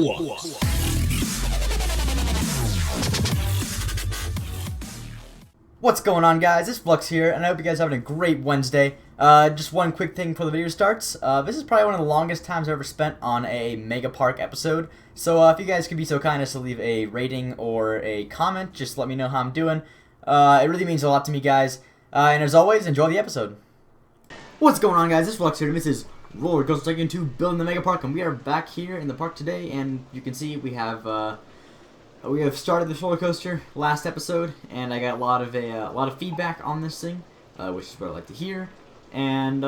Flux. What's going on, guys? It's Flux here, and I hope you guys are having a great Wednesday. Just one quick thing before the video starts. This is probably one of the longest times I've ever spent on a MegaPark episode. So if you guys could be so kind as to leave a rating or a comment, just let me know how I'm doing. It really means a lot to me, guys. And as always, enjoy the episode. What's going on, guys? It's Flux here, and this is Rollercoaster Tycoon 2 building the MegaPark, and we are back here in the park today, and you can see we have started this roller coaster last episode, and I got a lot of feedback on this thing, which is what I like to hear. And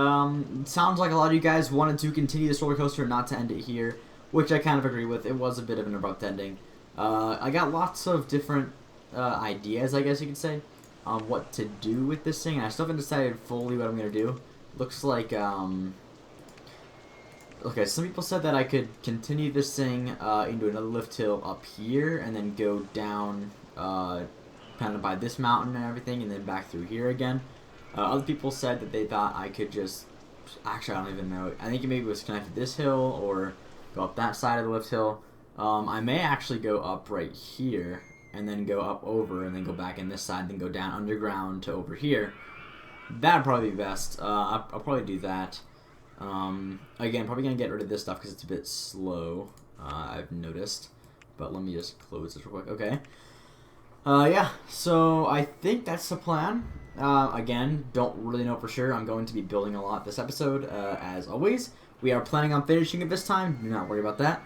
it sounds like a lot of you guys wanted to continue this roller coaster, not to end it here, which I kind of agree with. It was a bit of an abrupt ending. I got lots of different ideas, I guess you could say, on what to do with this thing, and I still haven't decided fully what I'm gonna do. Looks like okay, some people said that I could continue this thing into another lift hill up here and then go down kind of by this mountain and everything and then back through here again. Other people said that they thought I could just... Actually, I don't even know. I think it maybe was connected to this hill or go up that side of the lift hill. I may actually go up right here and then go up over and then go back in this side, then go down underground to over here. That'd probably be best. I'll probably do that. Again, probably gonna get rid of this stuff because it's a bit slow, I've noticed. But let me just close this real quick. Okay. Yeah, so I think that's the plan. Again, don't really know for sure. I'm going to be building a lot this episode, as always. We are planning on finishing it this time. Do not worry about that.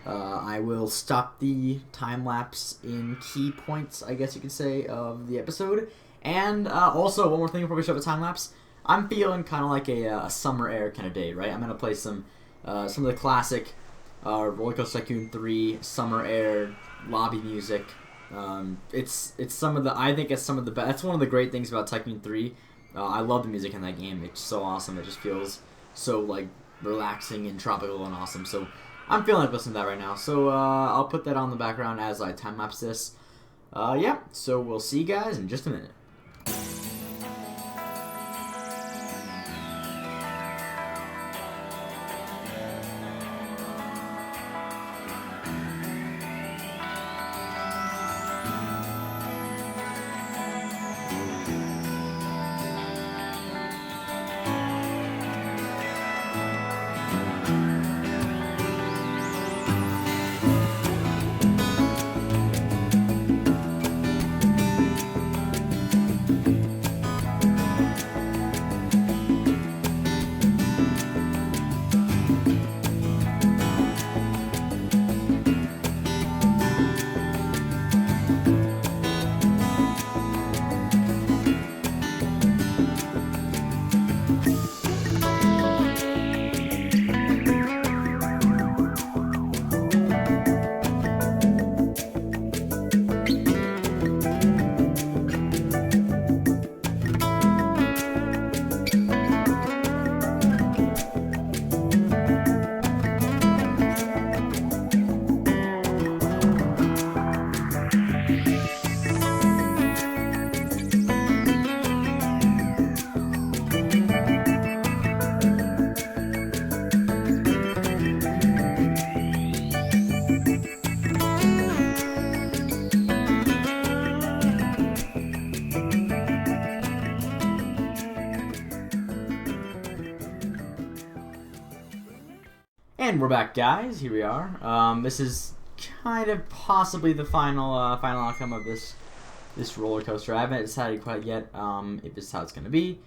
I will stop the time lapse in key points, I guess you could say, of the episode. And also, one more thing before we show the time lapse. I'm feeling kind of like a summer air kind of day, right? I'm gonna play some of the classic Rollercoaster Tycoon 3 summer air lobby music. It's some of the I think it's some of the best. That's one of the great things about Tycoon 3. I love the music in that game. It's so awesome. It just feels so like relaxing and tropical and awesome. So I'm feeling like listening to that right now. So I'll put that on the background as I time lapse this. Yeah. So we'll see you guys in just a minute. And we're back, guys. Here we are. This is kind of possibly the final outcome of this roller coaster. I haven't decided quite yet if this is how it's going to be.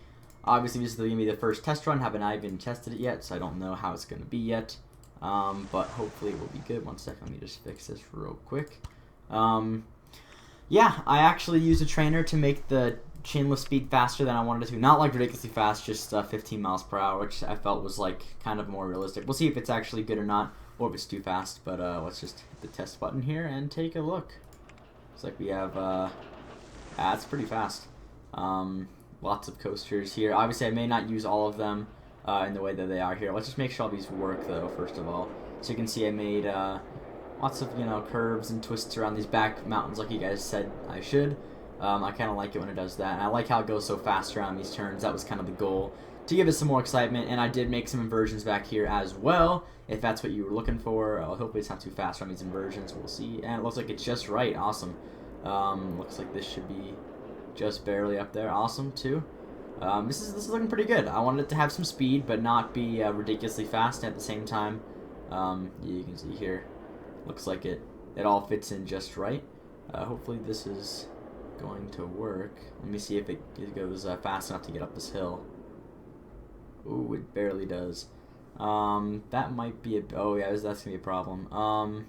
Obviously, this is going to be the first test run. Haven't I even tested it yet, so I don't know how it's going to be yet. But hopefully it will be good. One second, let me just fix this real quick. Yeah, I actually used a trainer to make the chain lift speed faster than I wanted it to. Not like ridiculously fast, just 15 miles per hour, which I felt was like kind of more realistic. We'll see if it's actually good or not, or if it's too fast. But let's just hit the test button here and take a look. Looks like we have, it's pretty fast. Lots of coasters here. Obviously, I may not use all of them in the way that they are here. Let's just make sure all these work, though, first of all. So you can see I made lots of, curves and twists around these back mountains like you guys said I should. I kind of like it when it does that. And I like how it goes so fast around these turns. That was kind of the goal, to give it some more excitement. And I did make some inversions back here as well, if that's what you were looking for. Hopefully it's not too fast on these inversions. We'll see. And it looks like it's just right. Awesome. Looks like this should be just barely up there. Awesome too. This is looking pretty good. I wanted it to have some speed, but not be ridiculously fast at the same time. You can see here, looks like it all fits in just right. Hopefully this is going to work. Let me see if it goes fast enough to get up this hill. Ooh, it barely does. That might be oh yeah, that's gonna be a problem.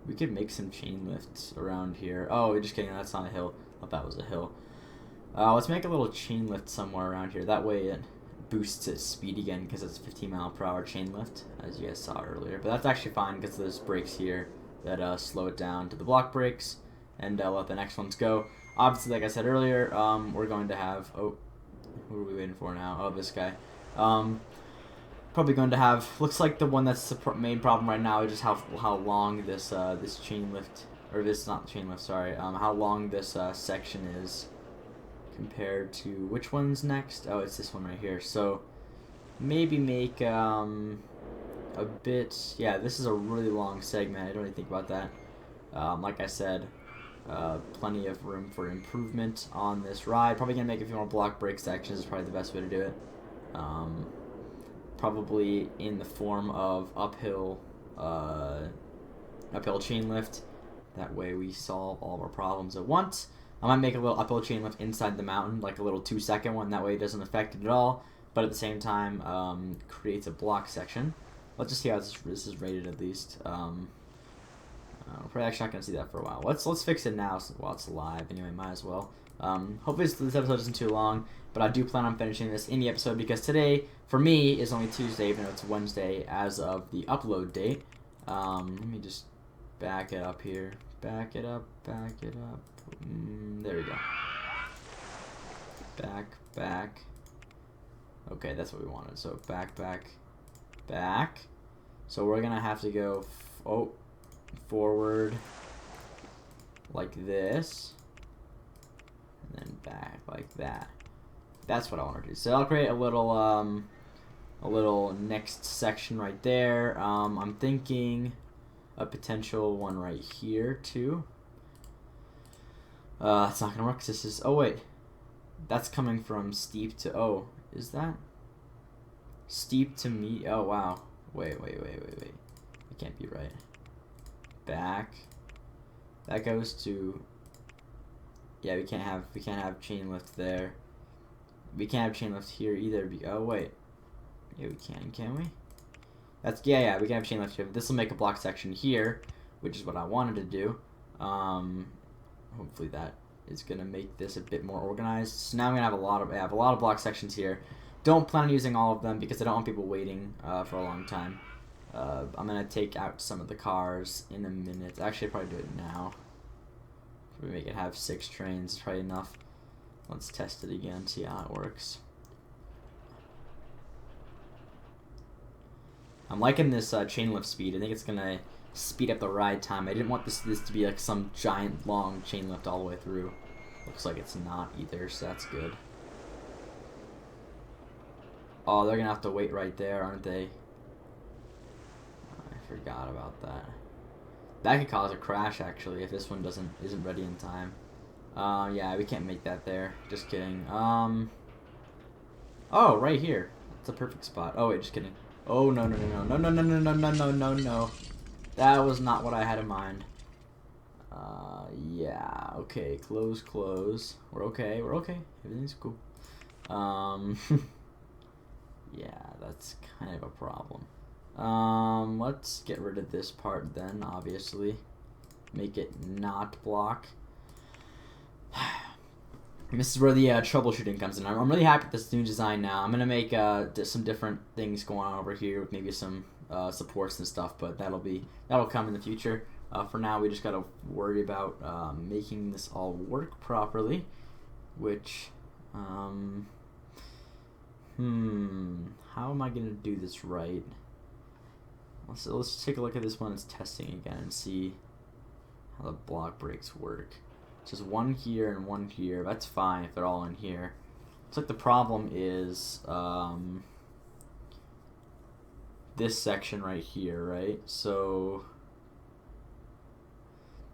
We could make some chain lifts around here. Oh, just kidding, that's not a hill. I thought that was a hill. Let's make a little chain lift somewhere around here. That way it boosts its speed again, because it's 15-mile-per-hour chain lift, as you guys saw earlier. But that's actually fine, because there's brakes here that slow it down to the block brakes, and let the next ones go. Obviously, like I said earlier, we're going to have... Oh, who are we waiting for now? Oh, this guy. Probably going to have... Looks like the one that's the main problem right now is just how long this this chain lift... Or this, not chain lift, sorry. How long this section is compared to... Which one's next? Oh, it's this one right here. So, maybe make a bit... Yeah, this is a really long segment. I didn't really think about that. Like I said... plenty of room for improvement on this ride. Probably gonna make a few more block brake sections is probably the best way to do it. Probably in the form of uphill chain lift. That way we solve all of our problems at once. I might make a little uphill chain lift inside the mountain, like a little 2-second one. That way it doesn't affect it at all, but at the same time creates a block section. Let's just see how this is rated at least. We're probably actually not going to see that for a while. Let's fix it now while it's live. Anyway, might as well. Hopefully this episode isn't too long, but I do plan on finishing this in the episode because today, for me, is only Tuesday, even though it's Wednesday as of the upload date. Let me just back it up here. Back it up, back it up. There we go. Back. Okay, that's what we wanted. So back. So we're going to have to go... forward like this, and then back like that. That's what I want to do. So I'll create a little next section right there. I'm thinking a potential one right here too. It's not gonna work 'cause this is... Oh wait, that's coming from steep to... Oh, is that steep to me? Oh wow. Wait. It can't be right. Back. That goes to... Yeah, we can't have chain lift there. We can't have chain lift here either. Oh wait. Yeah, we can we? That's... Yeah, we can have chain lift here. This will make a block section here, which is what I wanted to do. Hopefully that is gonna make this a bit more organized. So now I'm gonna have a lot of block sections here. Don't plan on using all of them because I don't want people waiting for a long time. I'm going to take out some of the cars in a minute. Actually, I'll probably do it now. If we make it have 6 trains, it's probably enough. Let's test it again, see how it works. I'm liking this chain lift speed. I think it's going to speed up the ride time. I didn't want this to be like some giant long chain lift all the way through. Looks like it's not either, so that's good. Oh, they're going to have to wait right there, aren't they? Forgot about that. That could cause a crash actually if this one isn't ready in time. Yeah, we can't make that there. Just kidding. Oh, right here. It's a perfect spot. Oh wait, just kidding. Oh no. That was not what I had in mind. Yeah. Okay. Close. We're okay. Everything's cool. Yeah, that's kind of a problem. Let's get rid of this part then, obviously. Make it not block. This is where the troubleshooting comes in. I'm really happy with this new design now. I'm going to make some different things going on over here with maybe some supports and stuff, but that'll come in the future. For now, we just got to worry about making this all work properly, which, how am I going to do this right? So let's take a look at this one. It's testing again and see how the block brakes work. Just one here and one here. That's fine if they're all in here. Looks like the problem is this section right here, right? So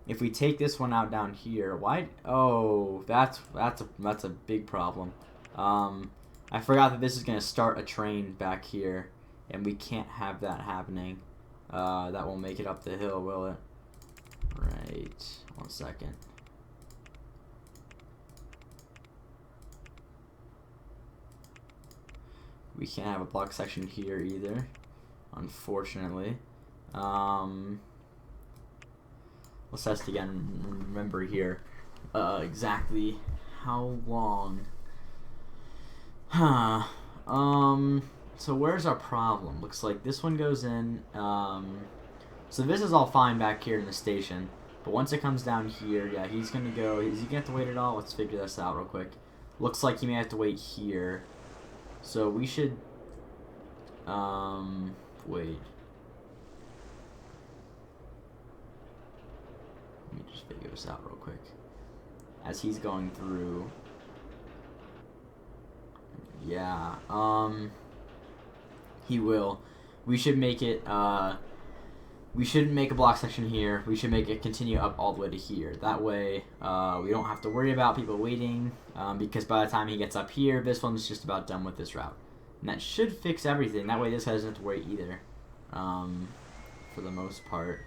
if we take this one out down here, why? Oh, that's a big problem. I forgot that this is gonna start a train back here, and we can't have that happening. That won't make it up the hill, will it? Right. 1 second. We can't have a block section here either, unfortunately. Let's test again. Remember here exactly how long. So where's our problem? Looks like this one goes in. So this is all fine back here in the station, but once it comes down here, yeah, he's gonna go. Is he gonna have to wait at all? Let's figure this out real quick. Looks like he may have to wait here. So we should wait. Let me just figure this out real quick. As he's going through. Yeah, he will. We should make it, we shouldn't make a block section here. We should make it continue up all the way to here. That way, we don't have to worry about people waiting, because by the time he gets up here, this one's just about done with this route. And that should fix everything. That way this guy doesn't have to wait either, for the most part.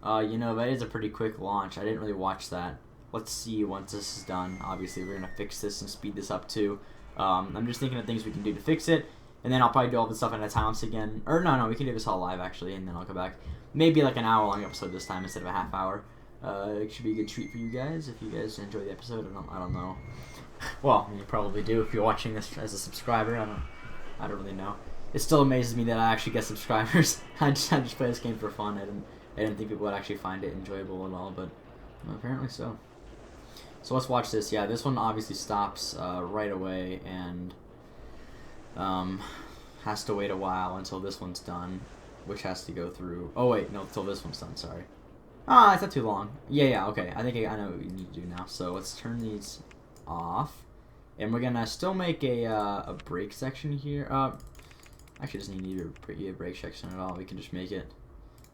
You know, that is a pretty quick launch. I didn't really watch that. Let's see once this is done. Obviously, we're going to fix this and speed this up too. I'm just thinking of things we can do to fix it. And then I'll probably do all this stuff in a time-lapse again. Or no, we can do this all live actually, and then I'll go back. Maybe like an hour-long episode this time instead of a half hour. It should be a good treat for you guys if you guys enjoy the episode. I don't know. Well, you probably do if you're watching this as a subscriber. I don't really know. It still amazes me that I actually get subscribers. I just play this game for fun. I didn't think people would actually find it enjoyable at all, but apparently so. So let's watch this. Yeah, this one obviously stops right away and has to wait a while until this one's done, which has to go through. Oh wait, no, until this one's done. Sorry. Ah, it's not too long. Yeah. Okay, I think I know what we need to do now. So let's turn these off, and we're gonna still make a brake section here. Actually, doesn't need a brake section at all. We can just make it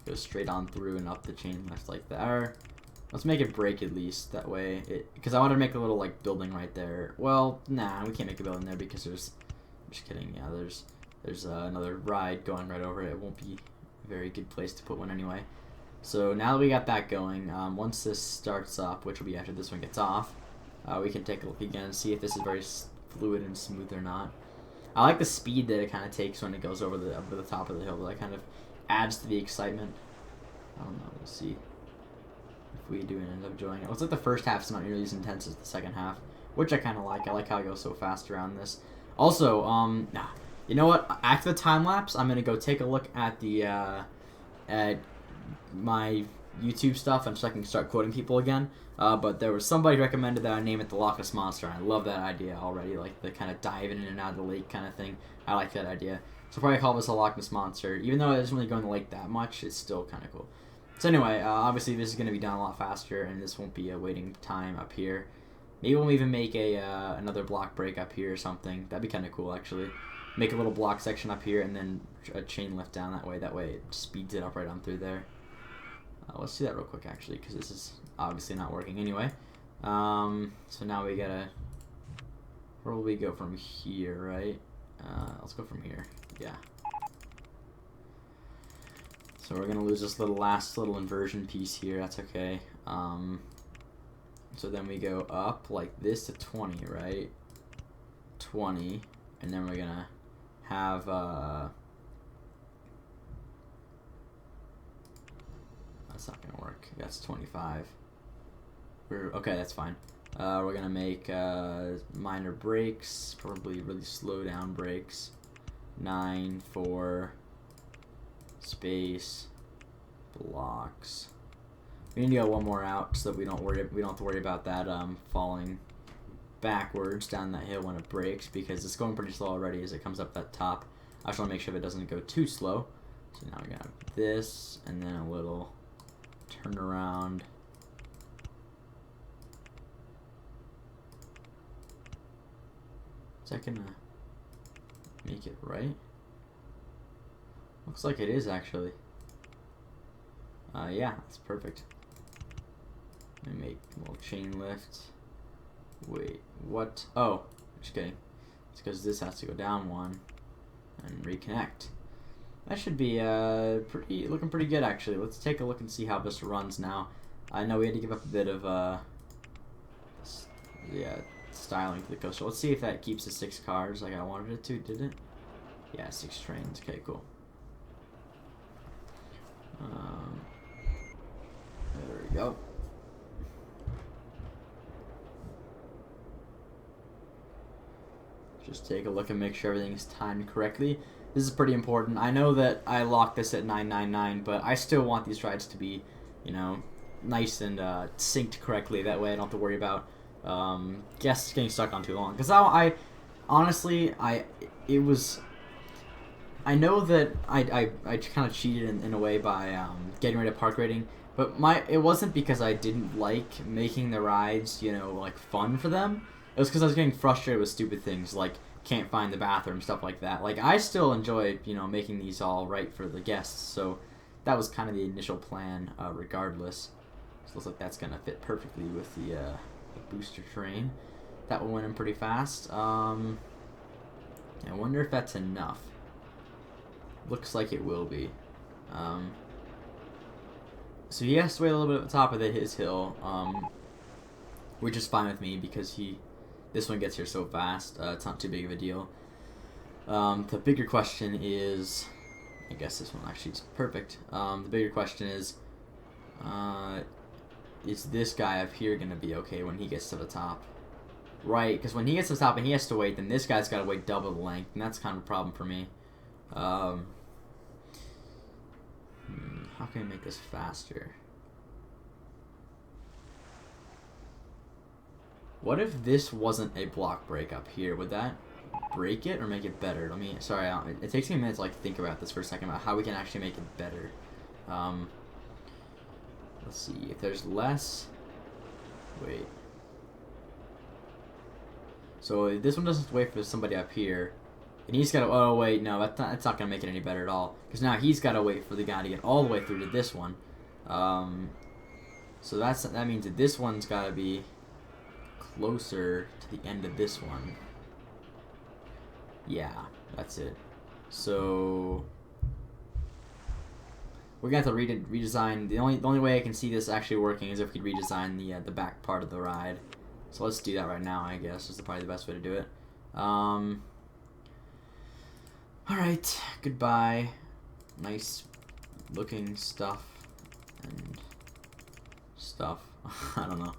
go straight on through and up the chain left like that. Or let's make it brake at least. That way, because I want to make a little like building right there. Well, nah, we can't make a building there because there's. I'm just kidding. Yeah, there's another ride going right over it. It won't be a very good place to put one anyway. So now that we got that going, once this starts up, which will be after this one gets off, we can take a look again and see if this is very fluid and smooth or not. I like the speed that it kind of takes when it goes over the top of the hill. That kind of adds to the excitement. I don't know. We'll see if we do end up enjoying it. Looks like the first half is not nearly as intense as the second half, which I kind of like. I like how it goes so fast around this. Also, you know what? After the time lapse, I'm gonna go take a look at the at my YouTube stuff and so I can start quoting people again. But there was somebody who recommended that I name it the Loch Ness Monster, and I love that idea already. Like the kind of diving in and out of the lake kind of thing. I like that idea. So probably call this a Loch Ness Monster, even though it doesn't really go in the lake that much. It's still kind of cool. So anyway, obviously this is gonna be done a lot faster, and this won't be a waiting time up here. Maybe we'll even make another block break up here or something. That'd be kind of cool, actually. Make a little block section up here and then a chain lift down that way. That way it speeds it up right on through there. Let's do that real quick, actually, because this is obviously not working anyway. So now we gotta... Where will we go from here, right? Let's go from here. Yeah. So we're gonna lose this last little inversion piece here. That's okay. So then we go up like this to 20, right? 20, and then we're gonna have that's not gonna work. That's 25. Okay, that's fine. We're gonna make minor breaks, probably really slow down breaks. 9 for space blocks. We need to go one more out so that we don't have to worry about that falling backwards down that hill when it breaks, because it's going pretty slow already as it comes up that top. I just want to make sure that it doesn't go too slow. So now we're gonna have this and then a little turn around. Is that gonna make it right? Looks like it is actually. Yeah, that's perfect. Let me make a little chain lift. Wait, what? Oh, just kidding. It's because this has to go down one and reconnect. That should be looking pretty good actually. Let's take a look and see how this runs now. I know we had to give up a bit of styling for the coaster. Let's see if that keeps the 6 cars like I wanted it to. Did it? Yeah, 6 trains. Okay, cool. There we go. Just take a look and make sure everything's timed correctly. This is pretty important. I know that I locked this at 999, but I still want these rides to be, you know, nice and synced correctly. That way I don't have to worry about guests getting stuck on too long. Because I honestly, I know that I kind of cheated in a way by getting rid of park rating, but it wasn't because I didn't like making the rides, you know, like fun for them. It was because I was getting frustrated with stupid things like can't find the bathroom, stuff like that. Like I still enjoy, you know, making these all right for the guests, so that was kind of the initial plan, regardless. So it looks like that's gonna fit perfectly with the booster train. That one went in pretty fast. I wonder if that's enough. Looks like it will be. So he has to wait a little bit at the top of his hill, which is fine with me because this one gets here so fast. It's not too big of a deal. The bigger question is, I guess this one actually is perfect. The bigger question is this guy up here gonna be okay when he gets to the top? Right, because when he gets to the top and he has to wait, then this guy's got to wait double the length, and that's kind of a problem for me. How can I make this faster? What if this wasn't a block break up here? Would that break it or make it better? Sorry, it takes me a minute to like think about this for a second about how we can actually make it better. Let's see if there's less. Wait. So this one doesn't wait for somebody up here, and he's got to. Oh wait, no, that's not gonna make it any better at all. Because now he's got to wait for the guy to get all the way through to this one. So that means that this one's got to be closer to the end of this one. Yeah, that's it. So we're gonna have to redesign. The only way I can see this actually working is if we redesign the back part of the ride. So let's do that right now, I guess. This is probably the best way to do it. Alright, goodbye. Nice looking stuff and stuff. I don't know.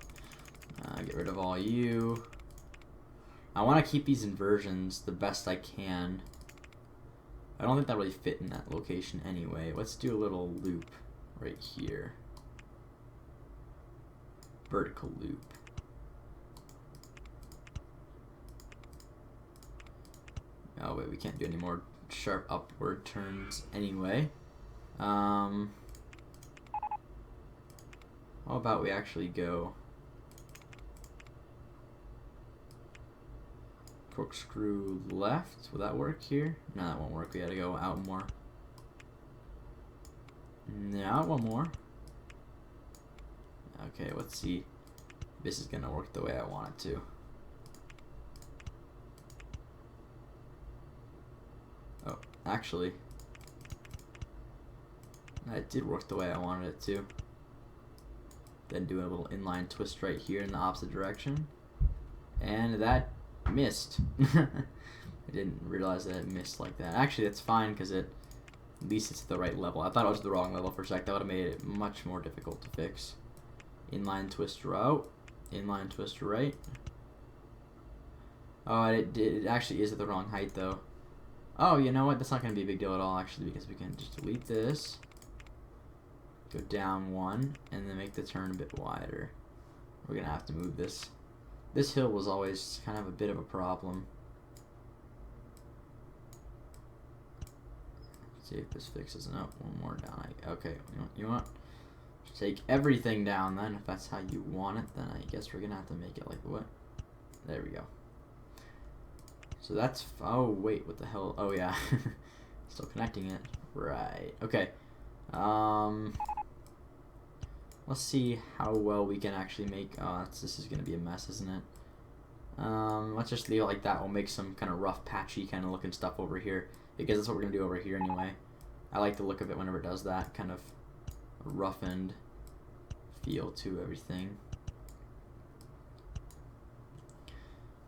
Get rid of all you. I want to keep these inversions the best I can. I don't think that really fit in that location anyway. Let's do a little loop right here. Vertical loop. Oh wait, we can't do any more sharp upward turns anyway. How about we actually go corkscrew left? Will that work here? No, that won't work. We gotta go out more. Now one more. Okay, let's see if this is gonna work the way I want it to. Oh, actually, that did work the way I wanted it to. Then do a little inline twist right here in the opposite direction. And that missed. I didn't realize that it missed like that. Actually, that's fine because at least it's at the right level. I thought it was the wrong level for a sec. That would have made it much more difficult to fix. Inline twist out. Inline twist right. Oh, it actually is at the wrong height though. Oh, you know what? That's not going to be a big deal at all, actually, because we can just delete this, go down one, and then make the turn a bit wider. We're going to have to move this. This hill was always kind of a bit of a problem. Let's see if this fixes it. Oh, one more down. Okay, you want to take everything down then. If that's how you want it, then I guess we're going to have to make it like what? There we go. So that's, oh wait, what the hell? Oh yeah, still connecting it. Right. Okay. Let's see how well we can actually make. This is gonna be a mess, isn't it? Let's just leave it like that. We'll make some kind of rough, patchy kind of looking stuff over here because that's what we're gonna do over here anyway. I like the look of it whenever it does that kind of roughened feel to everything.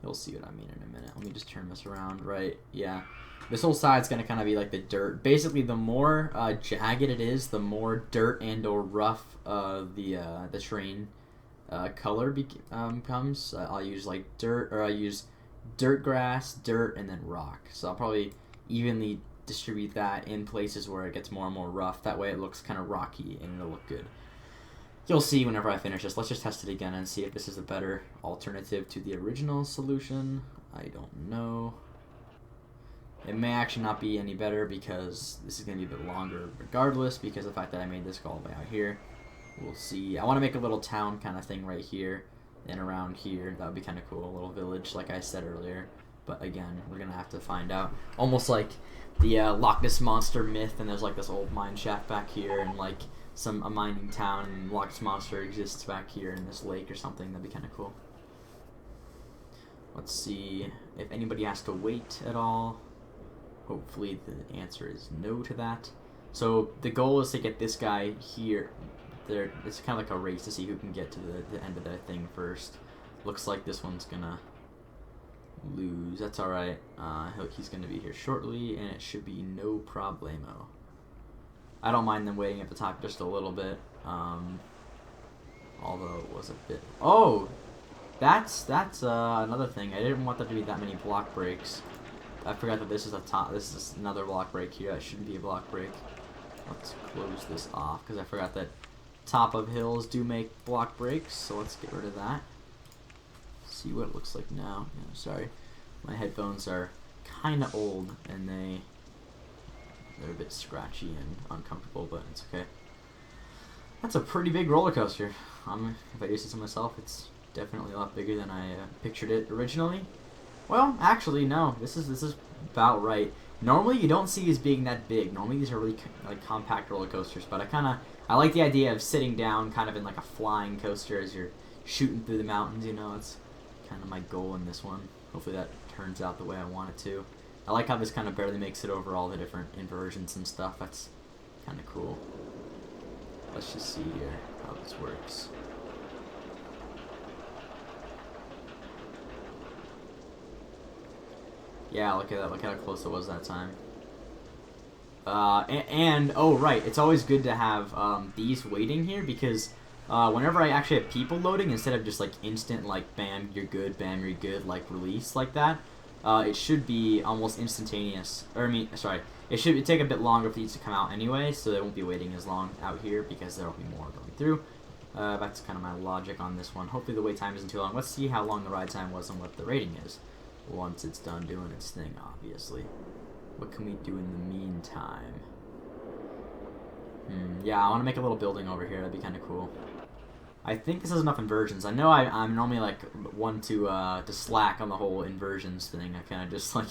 You'll see what I mean in a minute. Let me just turn this around. Right, yeah. This whole side's gonna kind of be like the dirt. Basically, the more jagged it is, the more dirt and or rough the terrain color becomes. I'll use like dirt, or I use dirt grass, dirt, and then rock. So I'll probably evenly distribute that in places where it gets more and more rough. That way it looks kind of rocky and it'll look good. You'll see whenever I finish this. Let's just test it again and see if this is a better alternative to the original solution. I don't know. It may actually not be any better because this is going to be a bit longer regardless because of the fact that I made this go all the way out here. We'll see. I want to make a little town kind of thing right here and around here. That would be kind of cool. A little village like I said earlier. But again, we're going to have to find out. Almost like the Loch Ness Monster myth, and there's like this old mine shaft back here and like a mining town, and Loch Ness Monster exists back here in this lake or something. That'd be kind of cool. Let's see if anybody has to wait at all. Hopefully the answer is no to that. So the goal is to get this guy here. There, it's kind of like a race to see who can get to the end of that thing first. Looks like this one's gonna lose. That's all right. He's gonna be here shortly, and it should be no problemo. I don't mind them waiting at the top just a little bit. Although it was a bit. Oh, that's another thing. I didn't want there to be that many block breaks. I forgot that this is a top. This is another block break here. That shouldn't be a block break. Let's close this off because I forgot that top of hills do make block breaks. So let's get rid of that. See what it looks like now. Yeah, sorry, my headphones are kind of old and they're a bit scratchy and uncomfortable, but it's okay. That's a pretty big roller coaster. If I use it to myself, it's definitely a lot bigger than I pictured it originally. Well, actually, no. This is about right. Normally, you don't see these being that big. Normally, these are really like compact roller coasters. But I like the idea of sitting down, kind of in like a flying coaster as you're shooting through the mountains. You know, it's kind of my goal in this one. Hopefully, that turns out the way I want it to. I like how this kind of barely makes it over all the different inversions and stuff. That's kind of cool. Let's just see here how this works. Yeah, look at that. Look how close it was that time. And oh right, it's always good to have these waiting here because whenever I actually have people loading, instead of just like instant like bam you're good, bam you're good, like release like that, it should be almost instantaneous. Or I mean, sorry, it should take a bit longer for these to come out anyway, so they won't be waiting as long out here because there will be more going through. That's kind of my logic on this one. Hopefully the wait time isn't too long. Let's see how long the ride time was and what the rating is once it's done doing its thing, obviously. What can we do in the meantime? Yeah, I want to make a little building over here. That'd be kind of cool. I think this has enough inversions. I know I'm normally like one to slack on the whole inversions thing. I kind of just like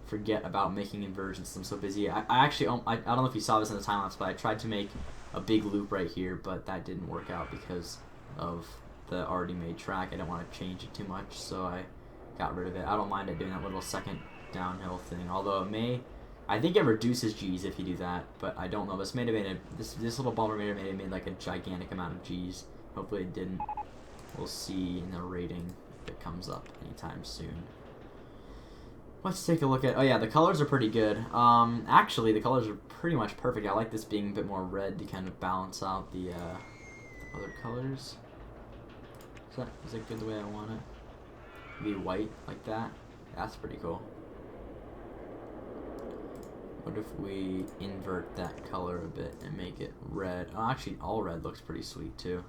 forget about making inversions. I'm so busy. I actually I don't know if you saw this in the time lapse, but I tried to make a big loop right here, but that didn't work out because of the already made track. I didn't want to change it too much, so I got rid of it. I don't mind it doing that little second downhill thing, although it may, I think it reduces G's if you do that, but I don't know. This may have made this little bumper may have made like a gigantic amount of G's. Hopefully it didn't. We'll see in the rating if it comes up anytime soon. Let's take a look at, oh yeah, the colors are pretty good. Actually the colors are pretty much perfect. I like this being a bit more red to kind of balance out the other colors. Is that good the way I want it? Be white like that. That's pretty cool. What if we invert that color a bit and make it red? Oh, actually, all red looks pretty sweet too.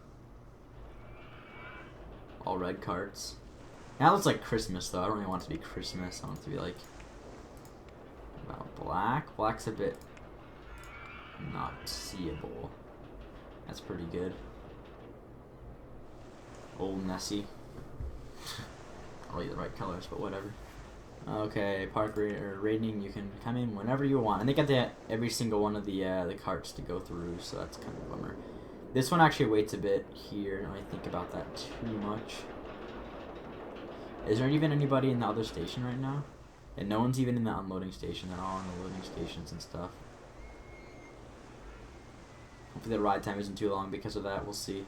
All red carts. That looks like Christmas though. I don't really want it to be Christmas. I want it to be like about black. Black's a bit not seeable. That's pretty good. Old Nessie. Not really the right colors, but whatever. Okay, park rating, you can come in whenever you want. And they got every single one of the carts to go through, so that's kind of a bummer. This one actually waits a bit here. I don't really think about that too much. Is there even anybody in the other station right now? And no one's even in the unloading station. They're all in the loading stations and stuff. Hopefully the ride time isn't too long because of that. We'll see.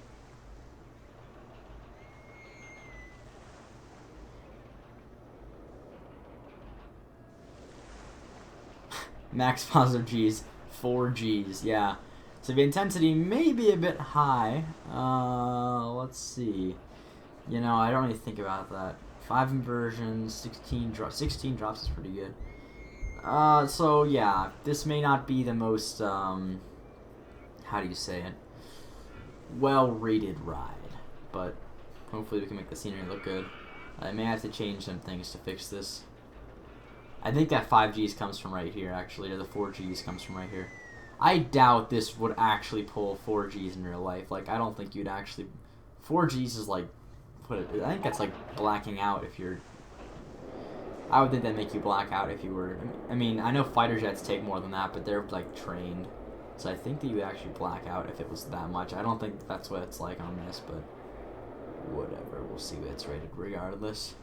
Max positive G's, 4 G's, yeah. So the intensity may be a bit high. Let's see. You know, I don't really think about that. 5 inversions, 16 drops is pretty good. So yeah, this may not be the most, how do you say it? Well-rated ride, but hopefully we can make the scenery look good. I may have to change some things to fix this. I think that 5Gs comes from right here, actually, or the 4Gs comes from right here. I doubt this would actually pull 4Gs in real life. Like, I don't think you'd actually... 4Gs is like... I think that's like blacking out if you're... I would think that'd make you black out if you were... I mean, I know fighter jets take more than that, but they're, like, trained. So I think that you would actually black out if it was that much. I don't think that's what it's like on this, but... whatever. We'll see what it's rated regardless.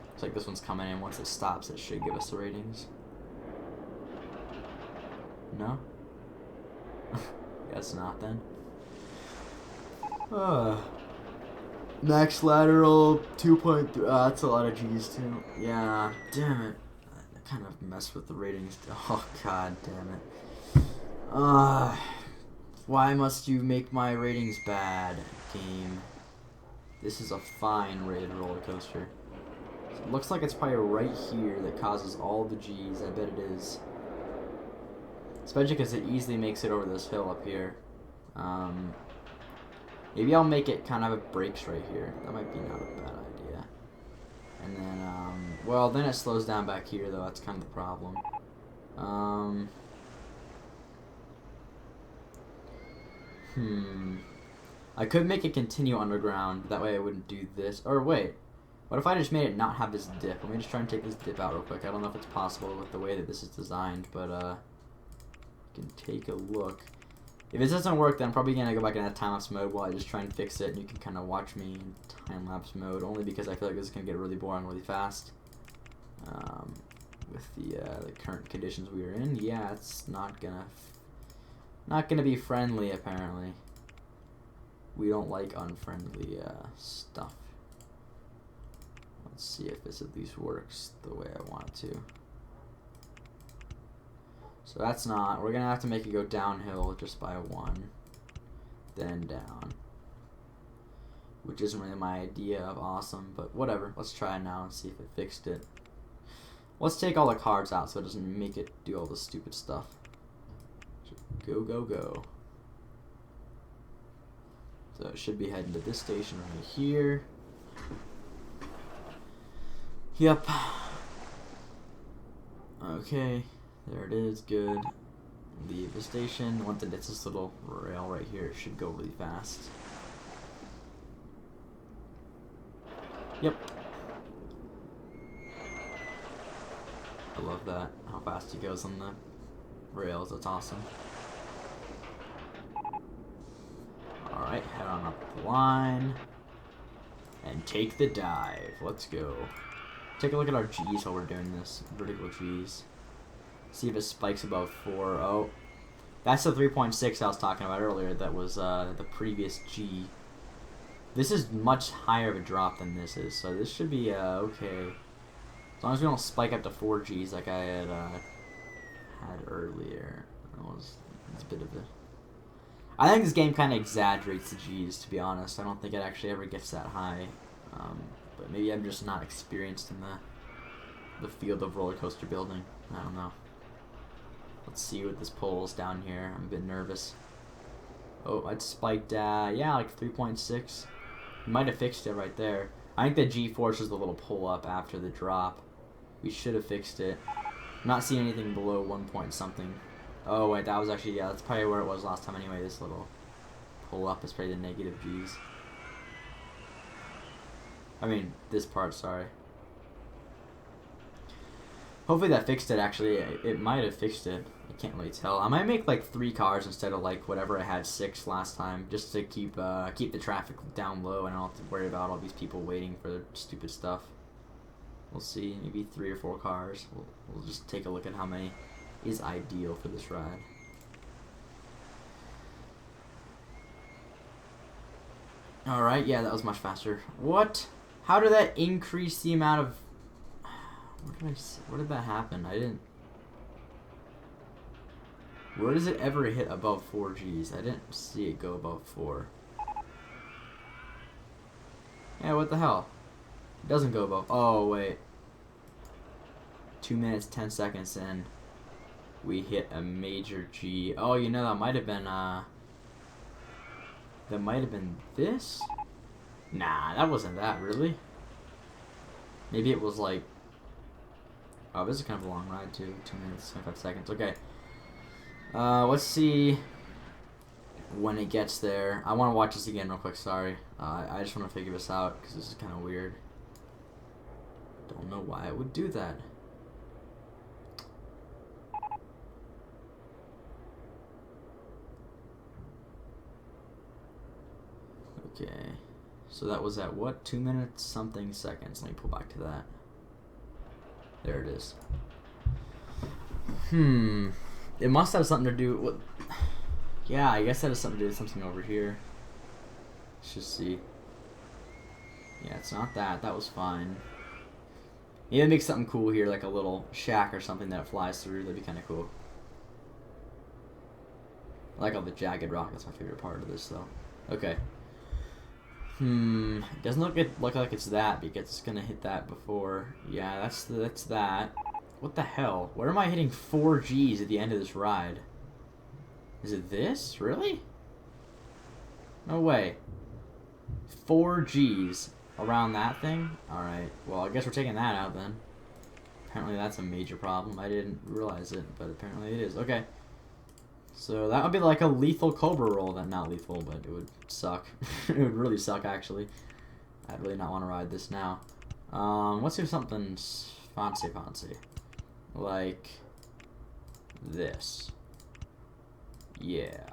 Looks like this one's coming in. Once it stops, it should give us the ratings. No? Guess not then. Max lateral 2.3. That's a lot of G's too. Yeah, damn it. I kind of messed with the ratings. Oh god damn it. Why must you make my ratings bad, game? This is a fine rated roller coaster. It looks like it's probably right here that causes all the G's. I bet it is. Especially because it easily makes it over this hill up here. Maybe I'll make it kind of a breaks right here. That might be not a bad idea. And then, well, then it slows down back here, though. That's kind of the problem. I could make it continue underground. That way I wouldn't do this. Or wait. What if I just made it not have this dip? Let me just try and take this dip out real quick. I don't know if it's possible with the way that this is designed, but you can take a look. If it doesn't work, then I'm probably going to go back into time-lapse mode while I just try and fix it, and you can kind of watch me in time-lapse mode, only because I feel like this is going to get really boring really fast. With the current conditions we are in, yeah, it's not gonna be friendly, apparently. We don't like unfriendly stuff. Let's see if this at least works the way I want it to. So that's not. We're gonna have to make it go downhill just by 1, then down. Which isn't really my idea of awesome, but whatever. Let's try it now and see if it fixed it. Let's take all the cards out so it doesn't make it do all the stupid stuff. Go, go, go. So it should be heading to this station right here. Yep. Okay, there it is, good. Leave the station. Once it hits this little rail right here, it should go really fast. Yep. I love that, how fast he goes on the rails, that's awesome. Alright, head on up the line. And take the dive. Let's go. Take a look at our G's while we're doing this. Vertical G's. See if it spikes above 4. Oh. That's the 3.6 I was talking about earlier. That was the previous G. This is much higher of a drop than this is. So this should be okay. As long as we don't spike up to 4 Gs like I had earlier. It's a bit of a... I think this game kind of exaggerates the Gs, to be honest. I don't think it actually ever gets that high. But maybe I'm just not experienced in the field of roller coaster building. I don't know. Let's see what this pulls down here. I'm a bit nervous. Oh, it spiked, yeah, like 3.6. Might have fixed it right there. I think the G-force is the little pull up after the drop. We should have fixed it. I'm not seeing anything below 1 point something. Oh wait, that was actually, yeah, that's probably where it was last time anyway. This little pull up is probably the negative G's. I mean, this part, sorry. Hopefully that fixed it, actually. It might have fixed it. I can't really tell. I might make like 3 cars instead of like whatever I had 6 last time, just to keep the traffic down low and I don't have to worry about all these people waiting for their stupid stuff. We'll see. Maybe 3 or 4 cars. We'll just take a look at how many is ideal for this ride. Alright, yeah, that was much faster. What? How did that increase the amount of... What did that happen? I didn't... Where does it ever hit above 4 Gs? I didn't see it go above 4. Yeah, what the hell? It doesn't go above... Oh, wait. 2 minutes, 10 seconds in. We hit a major G. Oh, you know, that might have been, That might have been this? Nah, that wasn't that, really. Maybe it was like... Oh, this is kind of a long ride, too. 2 minutes, 25 seconds. Okay. Let's see when it gets there. I want to watch this again real quick, sorry. I just want to figure this out, because this is kind of weird. Don't know why it would do that. Okay, so that was at what? 2 minutes something seconds. Let me pull back to that. There it is. It must have something to do with... Yeah, I guess that has something to do with something over here. Let's just see. Yeah, it's not that. That was fine. Maybe make something cool here, like a little shack or something that flies through. That'd be kind of cool. I like all the jagged rock. That's my favorite part of this, though. Okay. It doesn't look like it's that, because it's gonna hit that before. Yeah, that's that. What the hell? Where am I hitting 4 Gs at the end of this ride? Is it this? Really? No way. 4 Gs around that thing? Alright, well, I guess we're taking that out then. Apparently that's a major problem. I didn't realize it, but apparently it is. Okay. So that would be like a lethal Cobra roll. That not lethal, but it would suck. It would really suck, actually. I'd really not want to ride this now. Let's do something fancy. Like this. Yeah.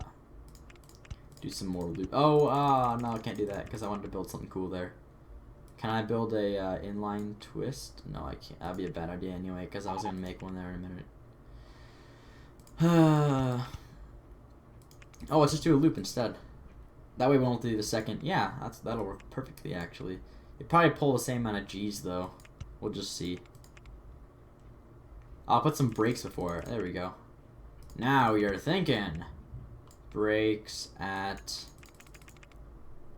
Do some more loop. Oh, no, I can't do that because I wanted to build something cool there. Can I build a inline twist? No, I can't. That'd be a bad idea anyway, because I was going to make one there in a minute. Oh, let's just do a loop instead. That way we won't do the second. Yeah, that'll work perfectly, actually. It'd probably pull the same amount of Gs, though. We'll just see. I'll put some brakes before it. There we go. Now you're thinking. Brakes at...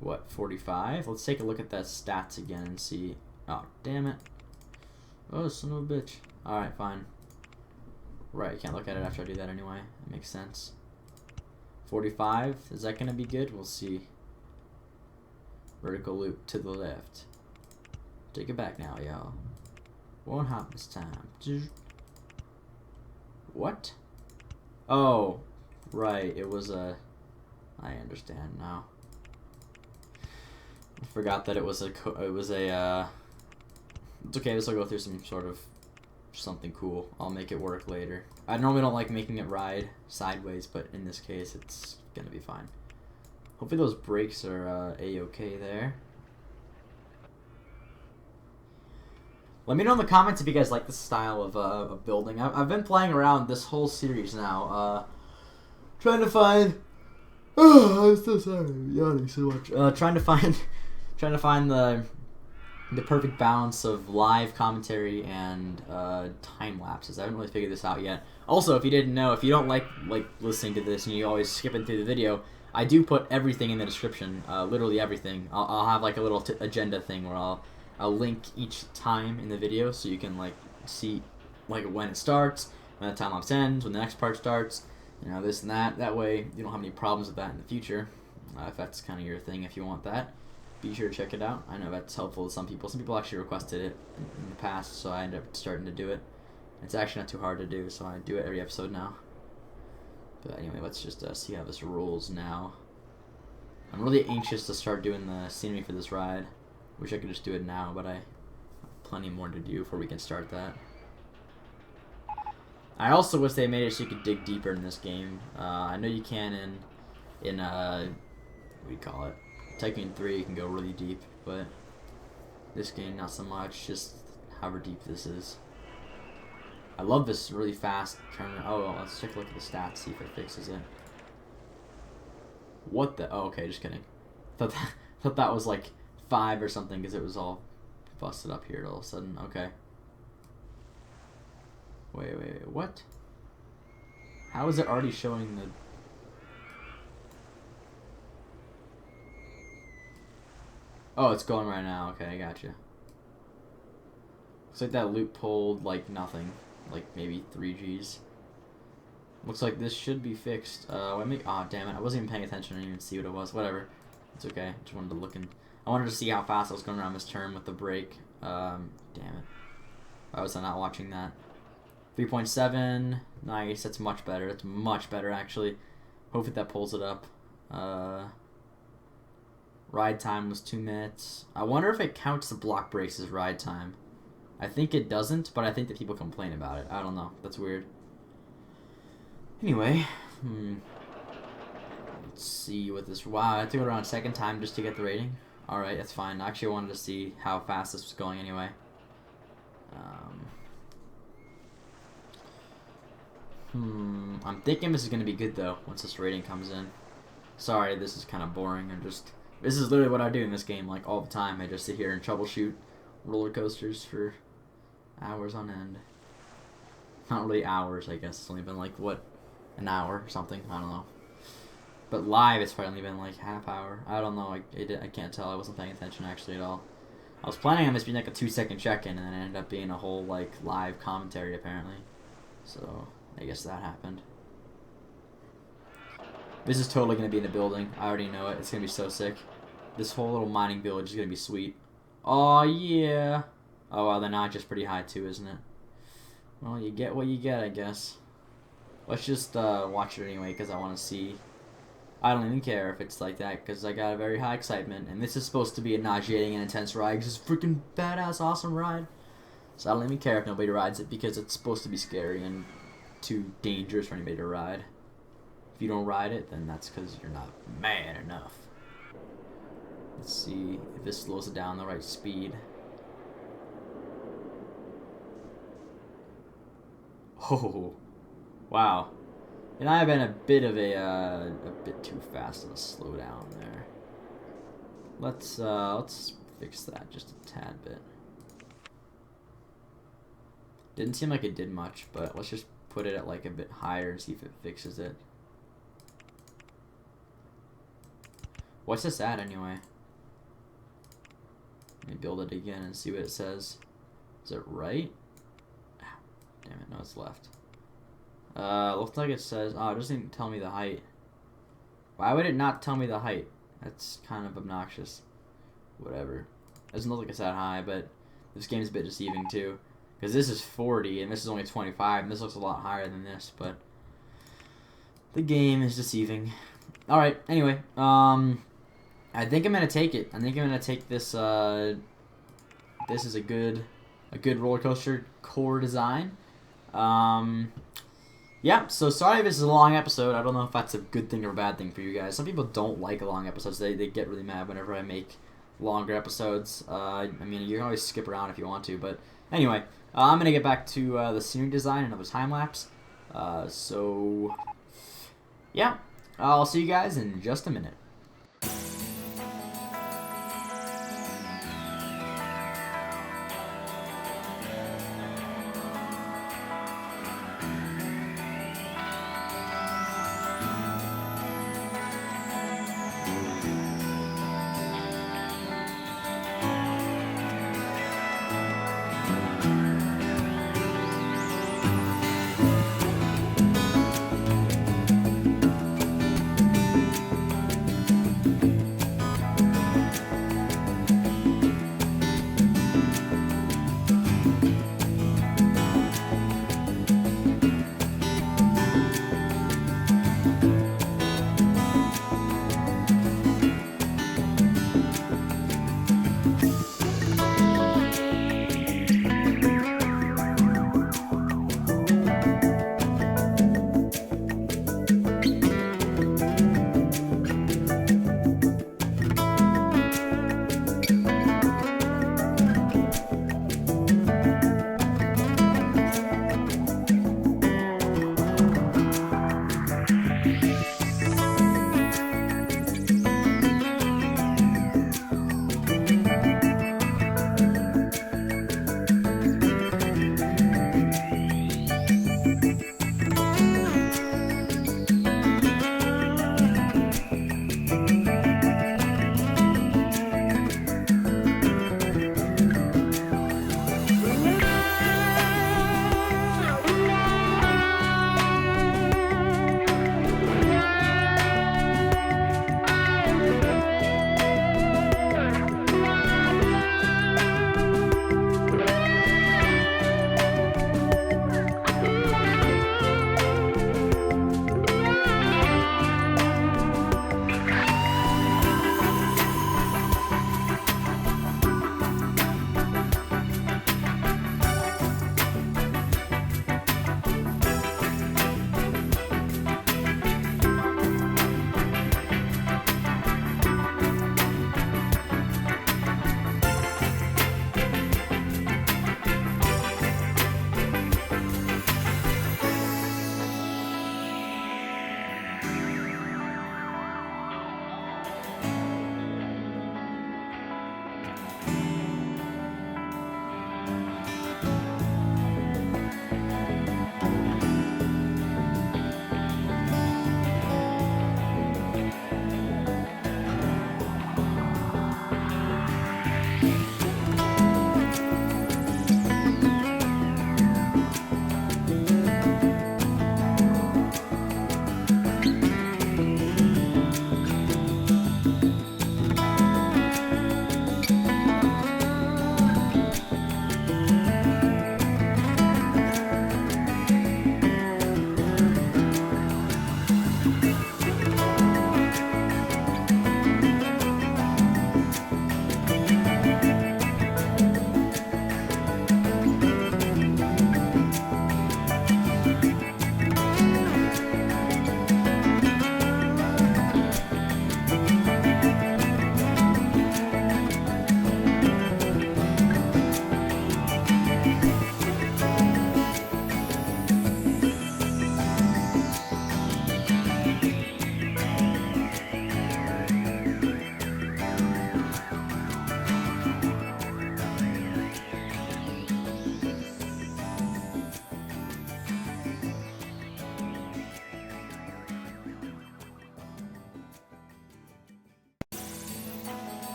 What, 45? Let's take a look at that stats again and see. Oh, damn it. Oh, son of a bitch. Alright, fine. Right, you can't look at it after I do that anyway. It makes sense. 45, is that going to be good? We'll see. Vertical loop to the left. Take it back now, y'all. One hop this time. What? Oh, right, it was a... I understand now. I forgot that it was a... It's okay, this will go through some sort of something cool. I'll make it work later. I normally don't like making it ride sideways, but in this case, it's gonna be fine. Hopefully those brakes are a-okay there. Let me know in the comments if you guys like this style of building. I've been playing around this whole series now, trying to find... Oh, I'm so sorry, I'm yawning so much. Trying to find the perfect balance of live commentary and time lapses. I haven't really figured this out yet. Also, if you didn't know, if you don't like listening to this and you always skipping through the video, I do put everything in the description, literally everything. I'll have like a little agenda thing where I'll link each time in the video so you can like see like when it starts, when the time lapse ends, when the next part starts, you know, this and that. That way you don't have any problems with that in the future, if that's kind of your thing. If you want that, be sure to check it out. I know that's helpful to some people. Some people actually requested it in the past, so I ended up starting to do it. It's actually not too hard to do, so I do it every episode now. But anyway, let's just see how this rolls now. I'm really anxious to start doing the scenery for this ride. Wish I could just do it now, but I have plenty more to do before we can start that. I also wish they made it so you could dig deeper in this game. I know you can in what do you call it? Tycoon 3 you can go really deep, but this game not so much, just however deep this is. I love this really fast turn. Oh, let's take a look at the stats, see if it fixes it. What the? Oh, okay, just kidding. Thought that was like 5 or something because it was all busted up here all of a sudden. Okay. Wait, what? How is it already showing the... Oh, it's going right now. Okay, I gotcha. Looks like that loop pulled like nothing. Like maybe 3 Gs. Looks like this should be fixed. Oh, damn it. I wasn't even paying attention. I didn't even see what it was. Whatever. It's okay. Just wanted to look in. I wanted to see how fast I was going around this turn with the brake. Damn it. Why was I not watching that? 3.7. Nice. That's much better. That's much better, actually. Hopefully that pulls it up. Ride time was 2 minutes. I wonder if it counts the block brakes as ride time. I think it doesn't, but I think that people complain about it. I don't know. That's weird. Anyway. Let's see what this... Wow, I have to go around a second time just to get the rating. Alright, that's fine. Actually, I wanted to see how fast this was going anyway. I'm thinking this is going to be good, though, once this rating comes in. Sorry, this is kind of boring. This is literally what I do in this game, like, all the time. I just sit here and troubleshoot roller coasters for hours on end. Not really hours, I guess. It's only been, like, what, an hour or something? I don't know. But live, it's probably been, like, half hour. I don't know. I can't tell. I wasn't paying attention, actually, at all. I was planning on this being, like, a 2-second check-in, and then it ended up being a whole, like, live commentary, apparently. So... I guess that happened. This is totally going to be in the building. I already know it. It's going to be so sick. This whole little mining village is going to be sweet. Oh, yeah. Oh, well, the notch is pretty high, too, isn't it? Well, you get what you get, I guess. Let's just watch it anyway, because I want to see. I don't even care if it's like that, because I got a very high excitement. And this is supposed to be a nauseating and intense ride, because it's a freaking badass, awesome ride. So I don't even care if nobody rides it, because it's supposed to be scary and... too dangerous for anybody to ride. If you don't ride it, then that's because you're not man enough. Let's see if this slows it down the right speed. Oh, wow. And I've been a bit of a bit too fast to slow down there. Let's fix that just a tad bit. Didn't seem like it did much, but let's just put it at like a bit higher and see if it fixes it. What's this at anyway? Let me build it again and see what it says. Is it right? Ah, damn it, no, it's left. Looks like it says, oh, it doesn't even tell me the height. Why would it not tell me the height? That's kind of obnoxious. Whatever. It doesn't look like it's that high, but this game's a bit deceiving too. Because this is 40 and this is only 25 and this looks a lot higher than this, but the game is deceiving. Alright, anyway, I think I'm going to take it. I think I'm going to take this, this is a good roller coaster core design. Yeah, so sorry if this is a long episode. I don't know if that's a good thing or a bad thing for you guys. Some people don't like long episodes. They get really mad whenever I make longer episodes. I mean, you can always skip around if you want to, but anyway, I'm going to get back to the scenery design, another time-lapse. So, yeah, I'll see you guys in just a minute.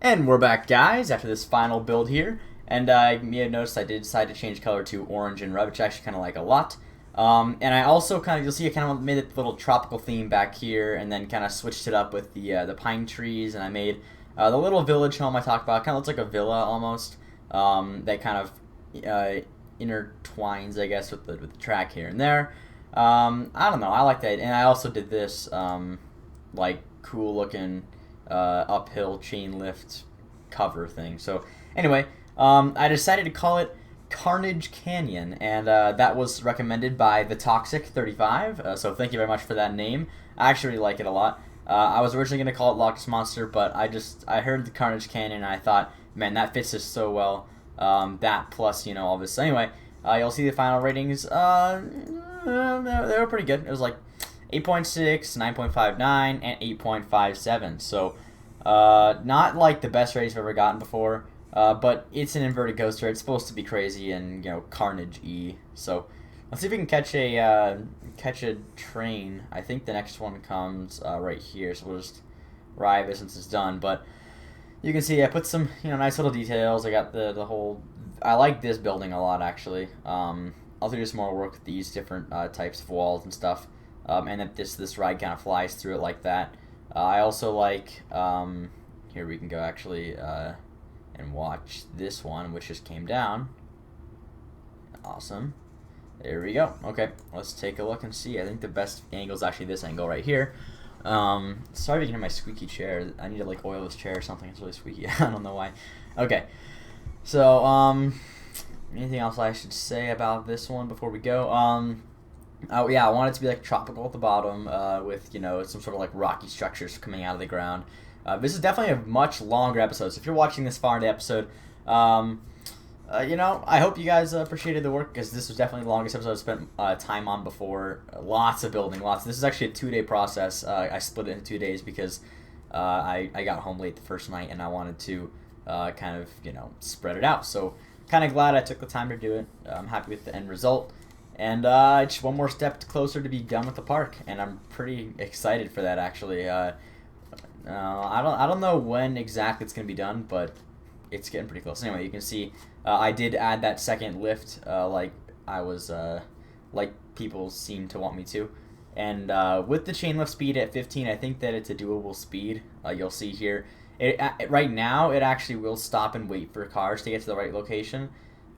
And we're back, guys, after this final build here. And you may have noticed I did decide to change color to orange and red, which I actually kind of like a lot. And I also kind of, you'll see I kind of made a little tropical theme back here, and then kind of switched it up with the pine trees, and I made the little village home I talked about. Kind of looks like a villa almost, that kind of intertwines, I guess, with the track here and there. I don't know, I like that. And I also did this, like, cool looking uphill chain lift cover thing. So anyway, I decided to call it Carnage Canyon, and that was recommended by the Toxic 35. So thank you very much for that name. I actually really like it a lot. I was originally going to call it Loch Ness Monster, but I heard the Carnage Canyon and I thought, man, that fits us so well. That plus, you know, all this. Anyway, you'll see the final ratings. They were pretty good. It was like 8.6, 9.59, and 8.57. So, not like the best ratings I've ever gotten before, but it's an inverted coaster. It's supposed to be crazy and, you know, Carnage-y. So, let's see if we can catch a train. I think the next one comes right here, so we'll just arrive it since it's done. But you can see I put some, you know, nice little details. I got the whole. I like this building a lot, actually. I'll do some more work with these different types of walls and stuff. And that this ride kind of flies through it like that. I also like, here we can go actually and watch this one, which just came down. Awesome. There we go. Okay, let's take a look and see. I think the best angle is actually this angle right here. Sorry if you can hear my squeaky chair. I need to like oil this chair or something. It's really squeaky. I don't know why. Okay, so anything else I should say about this one before we go? Oh yeah, I want it to be like tropical at the bottom, with, you know, some sort of like rocky structures coming out of the ground. This is definitely a much longer episode, so if you're watching this far in the episode, you know, I hope you guys appreciated the work, because this was definitely the longest episode I've spent time on before. Lots of building, lots. This is actually a 2-day process. I split it into 2 days because I got home late the first night, and I wanted to kind of, you know, spread it out. So kind of glad I took the time to do it. I'm happy with the end result. And just one more step closer to be done with the park, and I'm pretty excited for that, actually. I don't know when exactly it's gonna be done, but it's getting pretty close. Anyway, you can see I did add that second lift, like I was, like people seem to want me to. And with the chain lift speed at 15, I think that it's a doable speed. You'll see here. Right now, it actually will stop and wait for cars to get to the right location,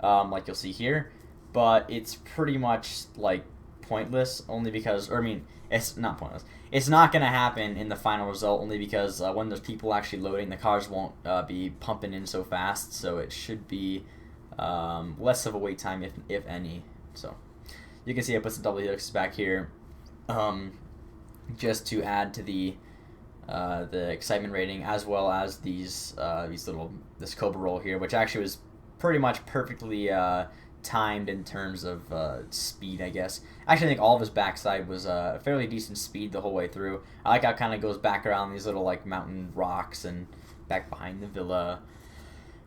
like you'll see here. But it's pretty much like pointless, only because, or I mean, it's not pointless. It's not going to happen in the final result, only because when there's people actually loading, the cars won't be pumping in so fast, so it should be less of a wait time, if any. So you can see I put some double helixes back here, just to add to the excitement rating, as well as this Cobra roll here, which actually was pretty much perfectly timed in terms of speed, I guess. Actually, I think all of his backside was a fairly decent speed the whole way through. I like how it kind of goes back around these little like mountain rocks and back behind the villa.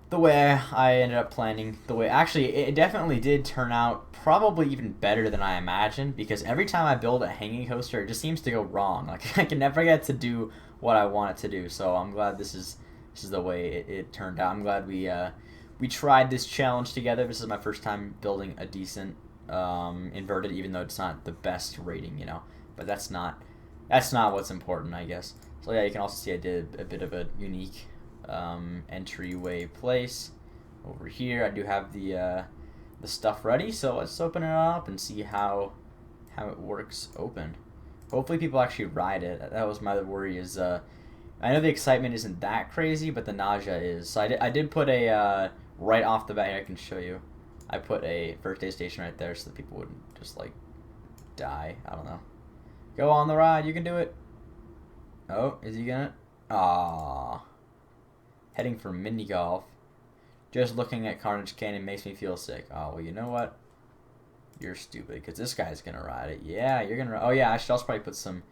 The way I ended up planning, actually it definitely did turn out probably even better than I imagined, because every time I build a hanging coaster, it just seems to go wrong. Like I can never get to do what I want it to do. So I'm glad this is the way it turned out. I'm glad we tried this challenge together. This is my first time building a decent inverted, even though it's not the best rating, you know. But that's not what's important, I guess. So yeah, you can also see I did a bit of a unique entryway place over here. I do have the stuff ready, so let's open it up and see how it works open. Hopefully people actually ride it. That was my other worry, is I know the excitement isn't that crazy, but the nausea is. So I did put a right off the bat here, I can show you. I put a first aid station right there so that people wouldn't just like die. I don't know. Go on the ride, you can do it. Oh, is he gonna? Aww. Heading for mini golf. Just looking at Carnage Canyon makes me feel sick. Oh, well, you know what? You're stupid, because this guy's gonna ride it. Yeah, you're gonna. Oh yeah, I should also probably put some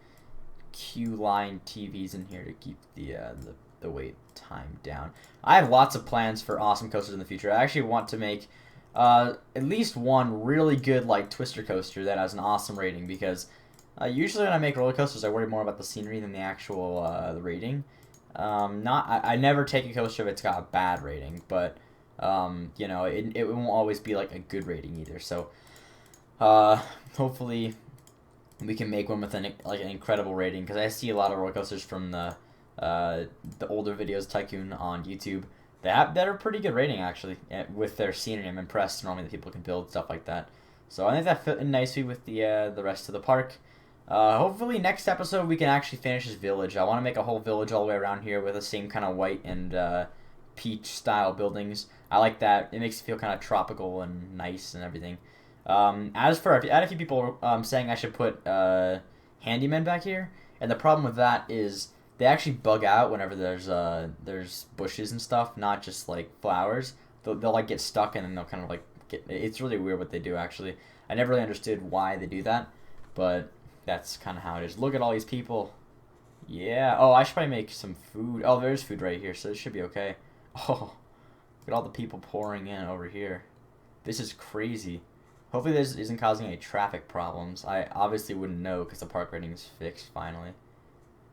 Q-line TVs in here to keep the wait time down. I have lots of plans for awesome coasters in the future. I actually want to make at least one really good like twister coaster that has an awesome rating, because usually when I make roller coasters, I worry more about the scenery than the actual the rating. I never take a coaster if it's got a bad rating, but you know, it won't always be like a good rating either. So hopefully we can make one with an incredible rating, because I see a lot of roller coasters from the older videos Tycoon on YouTube that are pretty good rating actually with their scenery. I'm impressed normally that people can build stuff like that. So I think that fit in nicely with the rest of the park. Hopefully next episode we can actually finish this village. I want to make a whole village all the way around here with the same kind of white and peach style buildings. I like that. It makes it feel kind of tropical and nice and everything. As for, I had a few people saying I should put handymen back here, and the problem with that is they actually bug out whenever there's bushes and stuff, not just like flowers. They'll like get stuck, and then they'll kind of like it's really weird what they do actually. I never really understood why they do that, but that's kind of how it is. Look at all these people. Yeah. Oh, I should probably make some food. Oh, there's food right here, so it should be okay. Oh, look at all the people pouring in over here. This is crazy. Hopefully this isn't causing any traffic problems. I obviously wouldn't know because the park rating is fixed finally.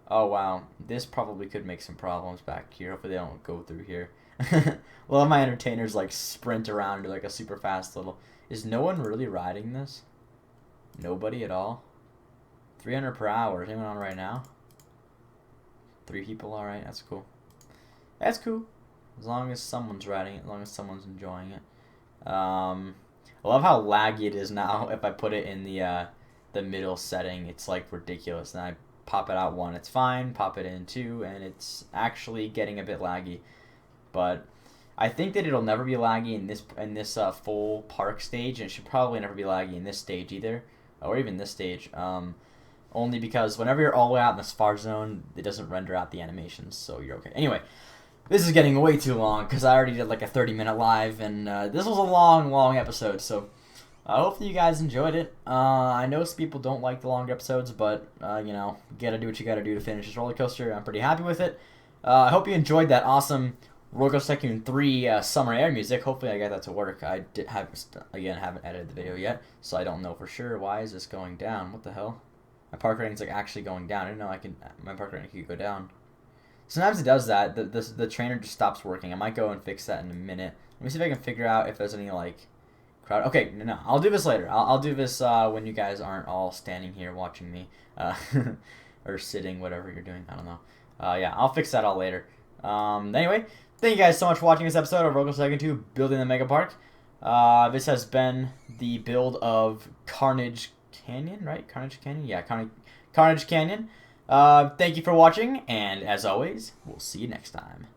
Oh, wow. This probably could make some problems back here. Hopefully they don't go through here. A lot of my entertainers like sprint around to like a super fast little... Is no one really riding this? Nobody at all? 300 per hour. Is anyone on right now? 3 people, alright. That's cool. That's cool. As long as someone's riding it. As long as someone's enjoying it. I love how laggy it is now. If I put it in the middle setting, it's like ridiculous. And I pop it out 1, it's fine. Pop it in 2, and it's actually getting a bit laggy. But I think that it'll never be laggy in this full park stage, and it should probably never be laggy in this stage either, or even this stage. Only because whenever you're all the way out in the far zone, it doesn't render out the animations, so you're okay. Anyway. This is getting way too long because I already did like a 30-minute live, and this was a long episode, so hopefully you guys enjoyed it. I know some people don't like the longer episodes, but, you know, you gotta do what you gotta do to finish this roller coaster. I'm pretty happy with it. I hope you enjoyed that awesome Rollercoaster Tycoon 3 Summer Air music. Hopefully I got that to work. I haven't edited the video yet, so I don't know for sure. Why is this going down? What the hell? My park rating's like actually going down. I didn't know my park rating could go down. Sometimes it does that. The trainer just stops working. I might go and fix that in a minute. Let me see if I can figure out if there's any, like, crowd. Okay, no. I'll do this later. I'll do this when you guys aren't all standing here watching me. Or sitting, whatever you're doing. I don't know. Yeah, I'll fix that all later. Anyway, thank you guys so much for watching this episode of Rollercoaster Tycoon 2 Building the MegaPark. This has been the build of Carnage Canyon, right? Carnage Canyon? Yeah, Carnage Canyon. Thank you for watching, and as always, we'll see you next time.